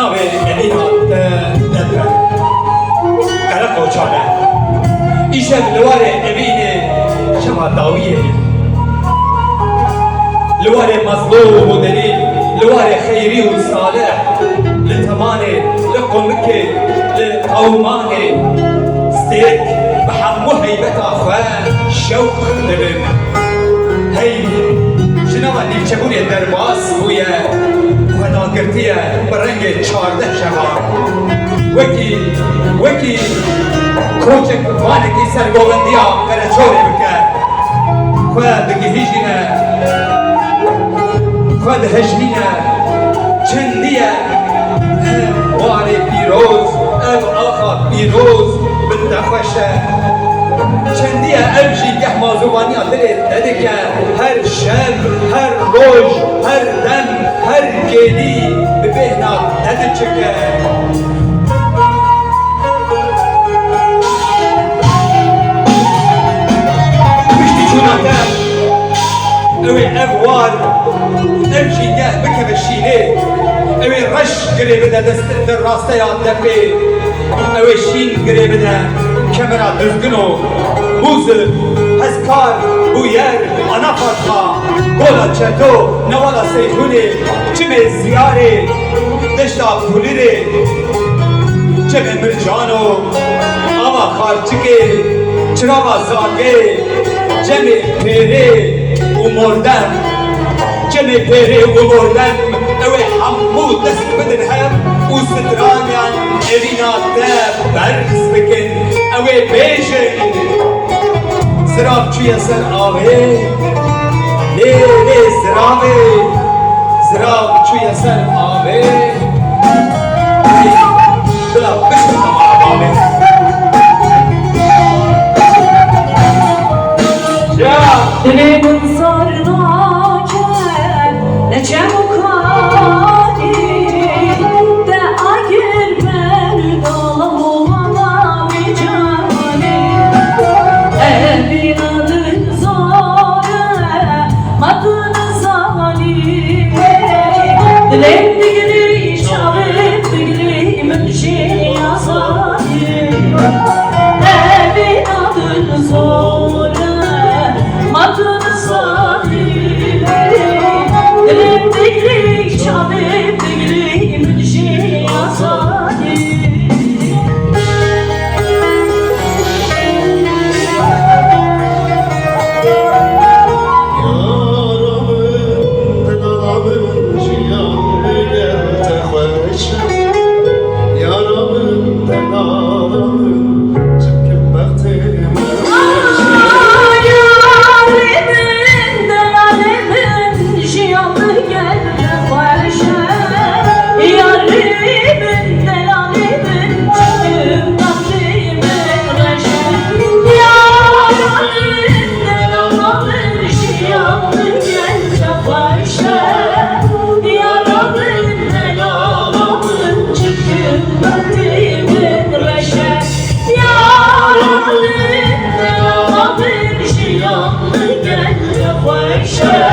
ناوي مدينة نبرة قلق وشانة إيشا لواري أبيني شما داوية لواري مظلوم ودليل لواري خيري وصالح لتماني لقمكي لقوماني ستيك بحمو هيبة أخوان شوق لبن هي جنابا نيچبوني درباس بويا خدا گرتيا برنگ 14 شهر وكي كوچك وانكي سرگوبنديا کرچوري بکر خدا دگهيجينا خدا هجنينا چنديا واري بيروز اب آخا بيروز بنت خوشه چندیه امشی که مازوانی دلت دده که هر شب هر روز هر دم هر گلی به بهنا دده چکه پشتی چوناته اوی اوار امشی که بکه بشینه اوی رش گره بده دست در راسته یاد دفه اوی شین گره بده کمرا düzgünü, buzı, hezkar, bu yer, ana fatha, gola çeto, nevala seyhuni, çime ziyari, deşta puliri, çime mircano, ama kharçike, çırava zage, cemi peri, umordem, cemi peri, umordem, evi hammu dest bedin hem, u stranyan, evina te, berz bikin, اوه بیشه زراب چوی سر آوه لی زرابه زراب چوی سر آوه بلا بشم آوه Ya dilimin sarnacak ne çabukani de agir merdalam olana vicani evin adın zare madın zalim dilim digri şavim digri münşi yazalim evin adın zare madın zalim dilim digri şavim digri münşi yazalim Show.